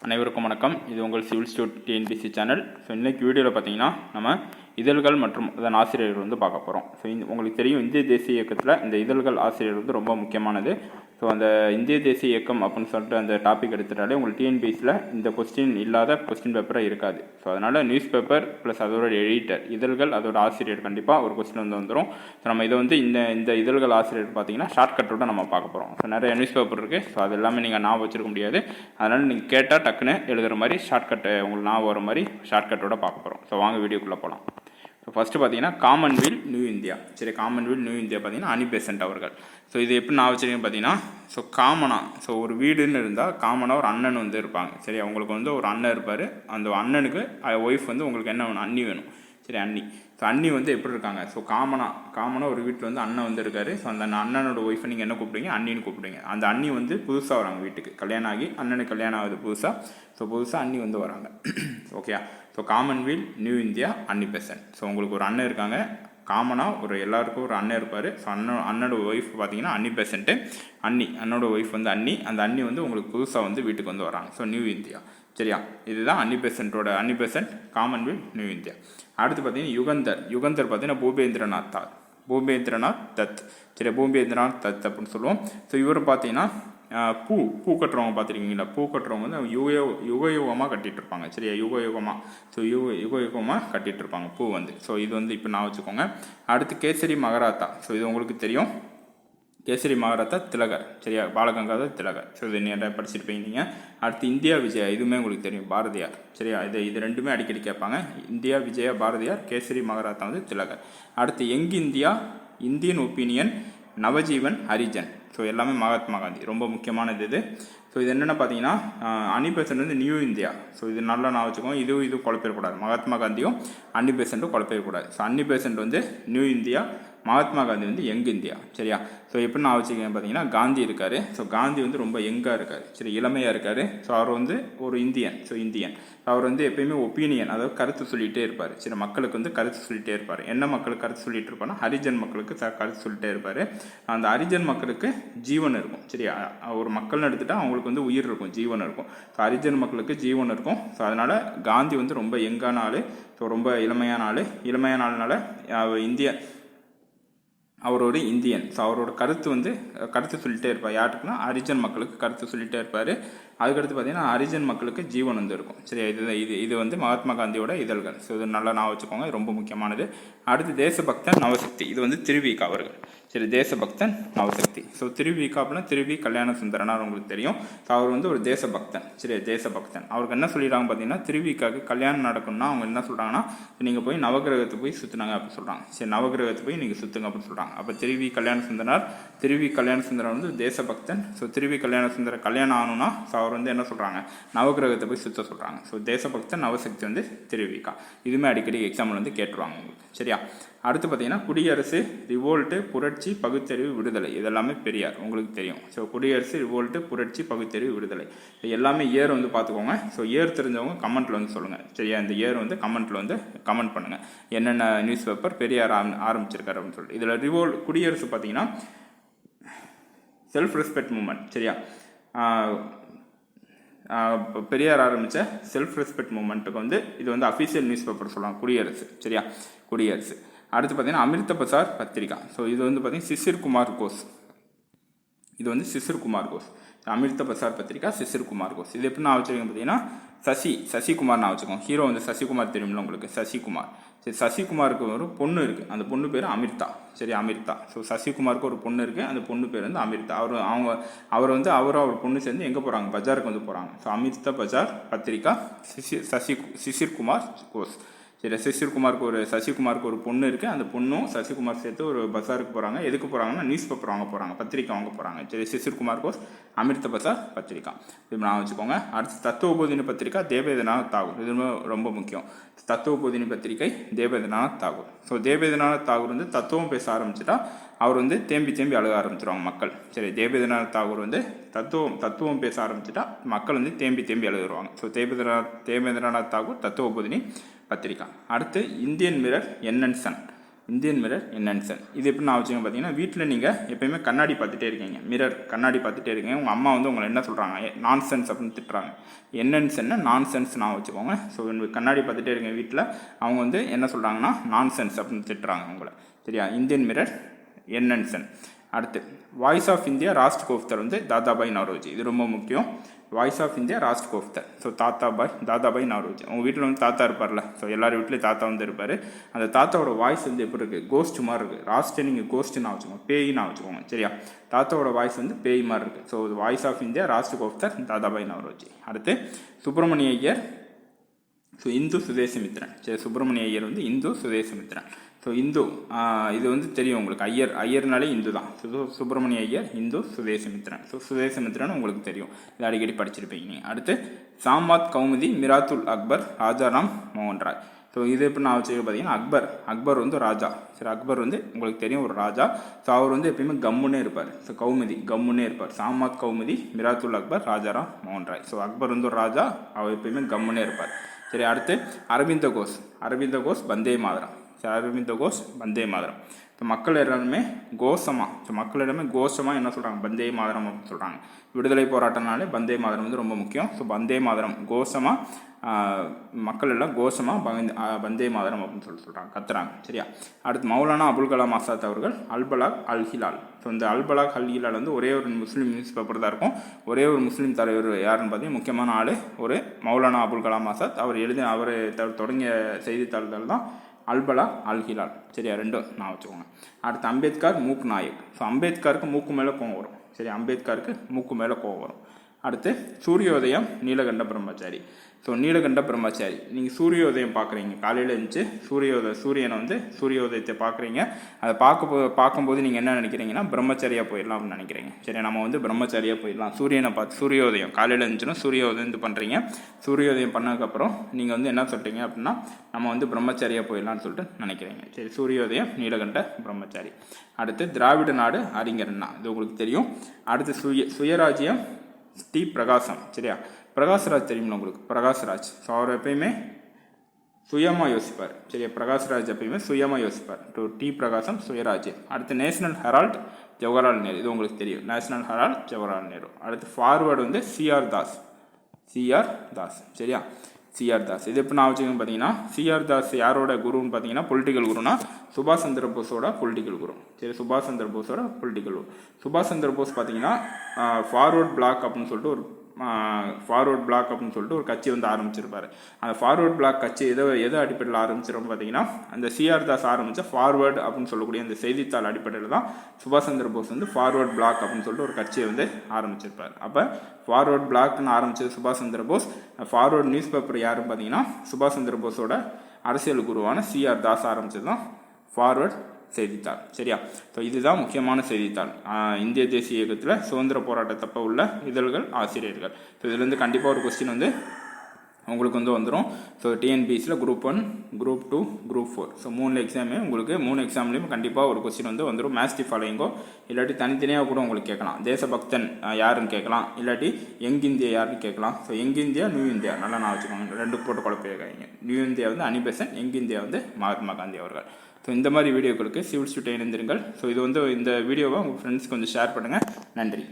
அனைவருக்கும் வணக்கம். இது உங்கள் civil stud TNPSC channel. So இன்றைக்கி வீடியோவில் பார்த்தீங்கன்னா நம்ம இதழ்கள் மற்றும் அதன் ஆசிரியர்கள் வந்து பார்க்க போகிறோம். ஸோ உங்களுக்கு தெரியும், இந்திய தேசிய இயக்கத்தில் இந்த இதழ்கள் ஆசிரியர் வந்து ரொம்ப முக்கியமானது. ஸோ அந்த இந்திய தேசிய இயக்கம் அப்படின்னு சொல்லிட்டு அந்த டாபிக் எடுத்துட்டாலே உங்களுக்கு டிஎன்பிசியில் இந்த கொஸ்டின் இல்லாத கொஸ்டின் பேப்பரே இருக்காது. ஸோ அதனால் நியூஸ் பேப்பர் ப்ளஸ் அதோட எடிட்டர் இதழ்கள் அதோட ஆசிரியர் கண்டிப்பாக ஒரு கொஸ்டின் வந்து வந்துடும். ஸோ நம்ம இதை வந்து இந்த இதழ்கள் ஆசிரியர் பார்த்தீங்கன்னா ஷார்ட்கட்டோட நம்ம பார்க்க போகிறோம். ஸோ நிறைய நியூஸ் பேப்பர் இருக்குது. ஸோ அது எல்லாமே நீங்கள் ஞாபகம் வச்சிருக்க முடியாது. அதனால் நீங்கள் கேட்டால் டக்குன்னு எழுதுகிற மாதிரி ஷார்ட்கட்டு உங்களுக்கு ஞாபகம் வர மாதிரி ஷார்ட்கட்டோட பார்க்க போகிறோம். ஸோ வாங்க வீடியோக்குள்ளே போகலாம். ஸோ ஃபஸ்ட்டு பார்த்தீங்கன்னா காமன்வெல்த் நியூ இந்தியா. சரி, காமன்வெல்த் நியூ இந்தியா பார்த்தீங்கன்னா அனி பெசன்ட் அவர்கள். ஸோ இது எப்படி நான் வச்சுருக்கேன்னு பார்த்தீங்கன்னா, ஸோ காமனாக ஸோ ஒரு வீடுன்னு இருந்தால் காமனாக ஒரு அண்ணன் வந்து இருப்பாங்க. சரி, அவங்களுக்கு வந்து ஒரு அண்ணன் இருப்பார். அந்த அண்ணனுக்கு ஒய்ஃப் வந்து உங்களுக்கு என்ன வேணும், அண்ணி வேணும். சரி, அண்ணி. ஸோ அண்ணி வந்து எப்படி இருக்காங்க, ஸோ காமனாக ஒரு வீட்டில் வந்து அண்ணன் வந்து இருக்காரு. ஸோ அந்த அண்ணனோட ஒய்ஃபை நீங்கள் என்ன கூப்பிடுவீங்க, அண்ணின்னு கூப்பிடுவீங்க. அந்த அண்ணி வந்து புதுசாக வராங்க வீட்டுக்கு, கல்யாணம் ஆகி அண்ணனுக்கு கல்யாணம் ஆகுது புதுசாக. ஸோ புதுசாக அண்ணி வந்து வராங்க. Okay. So Commonwealth new India அன்னி பெசன்ட். ஸோ உங்களுக்கு ஒரு அண்ணன் இருக்காங்க, காமனாக ஒரு எல்லாருக்கும் ஒரு அண்ணன் இருப்பார். ஸோ அண்ணனோட ஒய்ஃப் பார்த்தீங்கன்னா அன்னி பெசன்ட்டு. அண்ணனோட ஒய்ஃப் வந்து அண்ணி. அந்த அண்ணி வந்து உங்களுக்கு புதுசாக வந்து வீட்டுக்கு வந்து வராங்க. So new India. சரியா, இதுதான் அன்னி பெசன்ட் காமன்வெல்த் நியூ இந்தியா. அடுத்து பார்த்தீங்கன்னா யுகந்தர் பார்த்தீங்கன்னா பூபேந்திரநாத் தத். சரி, பூபேந்திரநாத் தத் அப்படின்னு சொல்லுவோம். ஸோ இவர் பார்த்தீங்கன்னா பூ கட்டுறவங்க பார்த்துருக்கீங்களா, பூ கட்டுறவங்க வந்து யுகமாக கட்டிகிட்டு இருப்பாங்க. சரியா, யுகமாக. ஸோ யுகமாக கட்டிகிட்டு இருப்பாங்க பூ வந்து. ஸோ இது வந்து இப்போ நான் வச்சுக்கோங்க. அடுத்து கேசரி மகாராத்தா. ஸோ இது உங்களுக்கு தெரியும், கேசரி மகாராத்தா திலகர். சரியா, பாலகங்காதர் திலகர். ஸோ இது நிறைய படிச்சிருப்பீங்க நீங்கள். அடுத்து இந்தியா விஜயா, இதுவுமே உங்களுக்கு தெரியும், பாரதியார். சரியா, இது ரெண்டுமே அடிக்கடி கேட்பாங்க. இந்தியா விஜயா பாரதியார், கேசரி மகாராத்தா வந்து திலகர். அடுத்து Indian opinion Navjivan Harijan. So எல்லாமே மகாத்மா காந்தி, ரொம்ப முக்கியமானது இது. ஸோ இது என்னென்ன பார்த்தீங்கன்னா, அன்னி பெசன்ட் வந்து நியூ இந்தியா. ஸோ இது நல்லா நான் வச்சுக்கோங்க, இது குழப்பிடக்கூடாது. மகாத்மா காந்தியும் அன்னி பெசன்ட்டும் குழப்பிடக்கூடாது. ஸோ அன்னி பெசன்ட் வந்து நியூ இந்தியா, மகாத்மா காந்தி வந்து யங் இந்தியா. சரியா, ஸோ எப்படி நான் வச்சுக்கேன் பார்த்தீங்கன்னா, காந்தி இருக்கார். ஸோ காந்தி வந்து ரொம்ப யங்காக இருக்கார். சரி, இளமையாக இருக்கார். ஸோ அவர் வந்து ஒரு இந்தியன். ஸோ இந்தியன் அவர் வந்து எப்பயுமே ஒப்பீனியன், அதாவது கருத்து சொல்லிகிட்டே இருப்பார். சரி, மக்களுக்கு வந்து கருத்து சொல்லிகிட்டே இருப்பார். என்ன மக்களுக்கு கருத்து சொல்லிட்டு இருப்பார்னா, ஹரிஜன் மக்களுக்கு கருத்து சொல்லிட்டே இருப்பார். அந்த ஹரிஜன் மக்களுக்கு ஜீவன் இருக்கும். சரியா, ஒரு மக்கள்னு எடுத்துகிட்டா அவங்களுக்கு வந்து உயிர் இருக்கும், ஜீவன் இருக்கும். ஸோ ஹரிஜன் மக்களுக்கு ஜீவன் இருக்கும். ஸோ அதனால் காந்தி வந்து ரொம்ப யங்கான ஆள். ஸோ ரொம்ப இளமையான ஆளுனால அவர் ஒரு இந்தியன். ஸோ அவரோட கருத்து சொல்லிட்டே இருப்பார். யாருக்குன்னா ஹரிஜன் மக்களுக்கு கருத்து சொல்லிட்டே இருப்பார். அதுக்கடுத்து பார்த்தீங்கன்னா ஹரிஜன் மக்களுக்கு ஜீவன் வந்து இருக்கும். சரியா, இது வந்து மகாத்மா காந்தியோட இதழ்கள். ஸோ இது நல்லா நான் வச்சுக்கோங்க, ரொம்ப முக்கியமானது. அடுத்து தேசபக்தன் நவசக்தி. இது வந்து திருவிக அவர்கள். சரி, தேசபக்தன் நவசக்தி. ஸோ திருவிக அப்படின்னா திருவி கல்யாண சுந்தரனார் உங்களுக்கு தெரியும். ஸோ அவர் வந்து ஒரு தேசபக்தன். சரி, தேசபக்தன். அவருக்கு என்ன சொல்லிடுறாங்க பார்த்தீங்கன்னா, திருவிக்காக்கு கல்யாணம் நடக்கணும்னா அவங்க என்ன சொல்கிறாங்கன்னா, நீங்கள் போய் நவகிரகத்தை போய் சுற்றுனாங்க அப்படின்னு சொல்கிறாங்க. சரி, நவகிரகத்தை போய் நீங்கள் சுற்றுங்க அப்படின்னு சொல்கிறாங்க. அப்போ திருவி கல்யாண சுந்தரர் வந்து தேசபக்தன். ஸோ திருவி கல்யாண சுந்தரர் கல்யாணம் ஆகணும்னா ஸோ அவர் வந்து என்ன சொல்கிறாங்க, நவகிரகத்தை போய் சுற்ற சொல்கிறாங்க. ஸோ தேசபக்தன் நவசக்தி வந்து திருவிக்கா. இதுவுமே அடிக்கடி எக்ஸாம்பிள் வந்து கேட்டுருவாங்க உங்களுக்கு. சரியா, அடுத்து பார்த்தீங்கன்னா குடியரசு, ரிவோல்ட்டு, புரட்சி, பகுத்தறிவு, விடுதலை. இதெல்லாமே பெரியார், உங்களுக்கு தெரியும். ஸோ குடியரசு, ரிவோல்ட்டு, புரட்சி, பகுத்தறிவு, விடுதலை. எல்லாமே இயர் வந்து பார்த்துக்கோங்க. ஸோ இயர் தெரிஞ்சவங்க கமெண்ட்டில் வந்து சொல்லுங்கள். சரியா, இந்த இயர் வந்து கமெண்ட்டில் வந்து கமெண்ட் பண்ணுங்கள், என்னென்ன நியூஸ் பேப்பர் பெரியார் ஆரம்பிச்சிருக்காரு அப்படின்னு சொல்லிட்டு. இதில் குடியரசு பார்த்தீங்கன்னா செல்ஃப் ரெஸ்பெக்ட் மூமெண்ட். சரியா, பெரியார் ஆரம்பித்த செல்ஃப் ரெஸ்பெக்ட் மூமெண்ட்டுக்கு வந்து இது வந்து அஃபீஷியல் நியூஸ் பேப்பர் சொல்லலாம், குடியரசு. சரியா, குடியரசு. அடுத்து பார்த்தீங்கன்னா அமிர்த பசார் பத்திரிகா. ஸோ இது வந்து பார்த்தீங்கன்னா சிசிர் குமார் கோஸ். இது வந்து சிசிர் குமார் கோஸ். அமிர்த பசார் பத்திரிகா, சிசிர் குமார் கோஸ். இது எப்படி நான் வச்சுருக்கேன் பார்த்தீங்கன்னா, சசிகுமார் நான் வச்சுக்கோங்க. ஹீரோ வந்து சசிகுமார் தெரியுமில்ல உங்களுக்கு, சசிகுமார். சரி, சசிகுமாருக்கு ஒரு பொண்ணு இருக்குது. அந்த பொண்ணு பேர் அமிர்தா. சரி, அமிர்தா. ஸோ சசிகுமாருக்கு ஒரு பொண்ணு இருக்குது. அந்த பொண்ணு பேர் வந்து அமிர்தா. அவர் வந்து அவர் பொண்ணு சேர்ந்து எங்கே போகிறாங்க, பஜாருக்கு வந்து போகிறாங்க. ஸோ அமிர்த பஜார் பத்திரிகா, சிசிர் குமார் கோஸ். சரி, சசிகுமாருக்கு ஒரு பொண்ணு இருக்குது. அந்த பொண்ணும் சசிகுமார் சேர்த்து ஒரு பஸாருக்கு போகிறாங்க. எதுக்கு போகிறாங்கன்னா, நியூஸ் பேப்பர் வாங்க போகிறாங்க, பத்திரிக்கை வாங்க போகிறாங்க. சரி, சிசிர்குமார் கோஸ், அமிர்த பஸார் பத்திரிக்கா. இது நான் வச்சுக்கோங்க. அடுத்து தத்துவபோதினி பத்திரிக்கா, தேவேந்திரநாத் தாகூர். இது ரொம்ப முக்கியம். தத்துவபோதினி பத்திரிகை, தேவேந்திரநாத் தாகூர். ஸோ தேவேந்திரநாத் தாகூர் வந்து தத்துவம் பேச ஆரம்பிச்சுட்டா அவர் வந்து தேம்பி அழுக ஆரம்பிச்சிருவாங்க மக்கள். சரி, தேவேந்திரநாத் தாகூர் வந்து தத்துவம் பேச ஆரம்பிச்சுட்டா மக்கள் வந்து தேம்பி அழுகுவாங்க. ஸோ தேவேந்திரநாத் தாகூர், தத்துவபோதினி பத்திரிகா. அடுத்து Indian Mirror, N N Sen. Indian Mirror N N Sen. இது எப்படி நான் வச்சுக்கோங்க பார்த்தீங்கன்னா, வீட்டில் நீங்கள் எப்போயுமே கண்ணாடி பார்த்துட்டே இருக்கீங்க, மிரர் கண்ணாடி பார்த்துட்டே இருக்கீங்க. உங்கள் அம்மா வந்து உங்களை என்ன சொல்கிறாங்க, நான்சென்ஸ் அப்படின்னு திட்டுறாங்க. என்னன்சன்னா நான்சென்ஸ் நான் வச்சுக்கோங்க. ஸோ கண்ணாடி பார்த்துட்டே இருக்கீங்க வீட்டில், அவங்க வந்து என்ன சொல்கிறாங்கன்னா நான்சென்ஸ் அப்படின்னு திட்டுறாங்க உங்களை. சரியா? Indian Mirror N N Sen. அடுத்து voice of India Rast Goftar வந்து தாதாபாய் நவ்ரோஜி. இது ரொம்ப முக்கியம். Voice of India Rast Goftar. So Dadabhai Naoroji. உங்கள் வீட்டில் வந்து தாத்தா இருப்பார்ல, ஸோ எல்லார் வீட்லேயும் தாத்தா வந்து இருப்பார். அந்த தாத்தாவோட வாய்ஸ் வந்து எப்படி இருக்குது, கோஸ்ட் மாதிரி இருக்குது. ராஸ்ட்டை நீங்கள் கோஸ்ட்டுன்னு வச்சுக்கோங்க, பேயின்னு வச்சுக்கோங்க. சரியா? தாத்தாவோட வாய்ஸ் வந்து பேய் மாதிரி இருக்குது. So voice of India Rast கோஃப்தர் Dadabhai Nowroji. அடுத்து சுப்பிரமணிய ஐயர். ஸோ இந்து சுதேசமித்ரன். சரி, சுப்பிரமணிய ஐயர் வந்து இந்து சுதேசமித்ரன். ஸோ இந்து இது வந்து தெரியும் உங்களுக்கு, ஐயர்னாலே இந்து தான். சுப்பிரமணிய ஐயர் இந்து சுதேசமித்ரன். ஸோ சுதேசமித்ரன் உங்களுக்கு தெரியும், இது அடிக்கடி படிச்சிருப்பீங்க. அடுத்து சாமாத் கௌமுதி மிராத்துல் அக்பர் ராஜாராம் மோகன் ராய். ஸோ இது எப்படி நான் வச்சுக்க பார்த்தீங்கன்னா, அக்பர் வந்து ராஜா. சரி, அக்பர் வந்து உங்களுக்கு தெரியும் ஒரு ராஜா. ஸோ அவர் வந்து எப்பயுமே கம்முன்னே இருப்பார். ஸோ கௌமுதி கம்முன்னே இருப்பார். சாமாத் கௌமுதி மிராத்துல் அக்பர் ராஜாராம் மோகன் ராய். ஸோ அக்பர் வந்து ஒரு ராஜா, அவர் எப்பயுமே கம்முன்னே இருப்பார். சரி, அடுத்து அரவிந்த கோஷ் வந்தே மாதரம். அரவிந்த கோஷ் வந்தே மாதரம். இப்போ மக்கள் எல்லாருமே கோஷமாக என்ன சொல்கிறாங்க, வந்தே மாதரம் அப்படின்னு சொல்கிறாங்க. விடுதலை போராட்டம்னாலே வந்தே மாதரம் வந்து ரொம்ப முக்கியம். ஸோ வந்தே மாதரம் கோஷமாக மக்கள் எல்லாம் கோஷமாக வந்தே மாதரம் அப்படின்னு சொல்கிறாங்க, கத்துறாங்க. சரியா? அடுத்து மௌலானா அபுல் கலாம் ஆசாத் அவர்கள் அல்பலாக் அல் ஹிலால். ஸோ இந்த அல்பலாக் அல் ஹிலால் வந்து ஒரே ஒரு முஸ்லீம் நியூஸ் பேப்பர் தான் இருக்கும். ஒரே ஒரு முஸ்லீம் தலைவர் யாருன்னு பார்த்தீங்கன்னா, முக்கியமான ஆள் ஒரு மௌலானா அபுல் கலாம் ஆசாத். அவர் தொடங்கிய செய்தித்தாள்கள் தான் அல்பலாக் அல் ஹிலால். சரியா? ரெண்டும் நான் வச்சுக்கோங்க. அடுத்து அம்பேத்கர் மூக் நாயக். ஸோ அம்பேத்கருக்கு மூக்கு மேலே கோவம் வரும். சரி, அம்பேத்கருக்கு மூக்கு மேலே கோவம் வரும். அடுத்து சூரியோதயம் நீலகண்ட பிரம்மச்சாரி. ஸோ நீலகண்ட பிரம்மச்சாரி, நீங்கள் சூரியோதயம் பார்க்குறீங்க, காலையில் இருந்துச்சு சூரியனை வந்து சூரியோதயத்தை பார்க்குறீங்க. அதை பார்க்கும்போது நீங்கள் என்ன நினைக்கிறீங்கன்னா, பிரம்மச்சாரியாக போயிடலாம் அப்படின்னு நினைக்கிறீங்க. சரி, நம்ம வந்து பிரம்மச்சாரியாக போயிடலாம். சூரியனை பார்த்து சூரியோதயம் காலையில் இருந்துச்சுன்னா சூரியோதயம் இது பண்ணுறீங்க. சூரியோதயம் பண்ணதுக்கப்புறம் நீங்கள் வந்து என்ன சொல்கிறீங்க அப்படின்னா, நம்ம வந்து பிரம்மச்சாரியாக போயிடலாம்னு சொல்லிட்டு நினைக்கிறீங்க. சரி, சூரியோதயம் நீலகண்ட பிரம்மச்சாரி. அடுத்து திராவிட நாடு அறிஞர் அண்ணா. இது உங்களுக்கு தெரியும். அடுத்து சுயராஜ்யம் டி பிரகாசம். சரியா? பிரகாஷ்ராஜ் தெரியுமா உங்களுக்கு? பிரகாஷ்ராஜ். ஸோ அவர் எப்பயுமே சுயமாக யோசிப்பார். சரியா? பிரகாஷ்ராஜ் எப்பயுமே சுயமாக யோசிப்பார். டி பிரகாசம் சுயராஜ்யம். அடுத்து நேஷனல் ஹெரால்ட் ஜவஹர்லால் நேரு. இது உங்களுக்கு தெரியும், நேஷனல் ஹெரால்ட் ஜவஹர்லால் நேரு. அடுத்து ஃபார்வர்டு வந்து சிஆர் தாஸ். சரியா? சிஆர் தாஸ். இது எப்படி நான் வச்சுக்கோங்க பார்த்தீங்கன்னா, சிஆர் தாஸ் யாரோட குருன்னு பார்த்தீங்கன்னா, பொலிட்டிக்கல் குருனா சுபாஷ் சந்திர போஸோட பொலிட்டிக்கல் குரு. சரி, சுபாஷ் சந்திர போஸோட பொலிட்டிக்கல் குரு. சுபாஷ் சந்திர போஸ் பார்த்தீங்கன்னா ஃபார்வர்ட் பிளாக் அப்படின்னு சொல்லிட்டு ஒரு கட்சி வந்து ஆரம்பிச்சிருப்பாரு. அந்த ஃபார்வர்ட் பிளாக் கட்சி எதை அடிப்படையில் ஆரம்பிச்சிருப்போம் பார்த்தீங்கன்னா, அந்த சிஆர் தாஸ் ஆரம்பித்த ஃபார்வர்டு அப்படின்னு சொல்லக்கூடிய அந்த செய்தித்தாள் அடிப்படையில் தான் சுபாஷ் சந்திர போஸ் வந்து ஃபார்வர்ட் பிளாக் அப்படின்னு சொல்லிட்டு ஒரு கட்சியை வந்து ஆரம்பிச்சிருப்பார். அப்போ ஃபார்வர்ட் பிளாக்னு ஆரம்பிச்சது சுபாஷ் Chandra Bose. Forward news paper யாருன்னு பார்த்தீங்கன்னா, சுபாஷ் சந்திர போஸோட அரசியல் குருவான சிஆர் தாஸ் ஆரம்பிச்சது தான் ஃபார்வர்ட் செய்தித்தாள். சரியா? ஸோ இதுதான் முக்கியமான செய்தித்தாள். இந்திய தேசிய இயக்கத்தில் சுதந்திர போராட்டத்தப்போ உள்ள இதழ்கள், ஆசிரியர்கள். ஸோ இதுலேருந்து கண்டிப்பாக ஒரு கொஸ்டின் வந்து உங்களுக்கு வந்து வந்துடும். ஸோ டிஎன்பிஎஸ்சியில் குரூப் 1, குரூப் 2, குரூப் 4. ஸோ 3 எக்ஸாமே உங்களுக்கு 3 எக்ஸாம்லேயும் கண்டிப்பாக ஒரு கொஸ்டின் வந்து வந்துடும். மேட்ச் ஃபாலோயிங்கோ இல்லாட்டி தனித்தனியாக கூட உங்களுக்கு கேட்கலாம். தேசபக்தன் யாருன்னு கேட்கலாம், இல்லாட்டி யங் இந்தியா யாருன்னு கேட்கலாம். So young India, new India நல்லா நான் வச்சுக்கோங்க, 2 போட்டு குழப்பிருக்காங்க. நியூ இந்தியா வந்து அனிபெசன்ட், யங் இந்தியா வந்து மகாத்மா காந்தி அவர்கள். ஸோ இந்த மாதிரி வீடியோக்களுக்கு சிவில் ஸ்டூடெண்ட் இணைந்திருங்கள். ஸோ இது வந்து இந்த வீடியோவை உங்கள் ஃப்ரெண்ட்ஸ்க்கு கொஞ்சம் ஷேர் பண்ணுங்கள். நன்றி.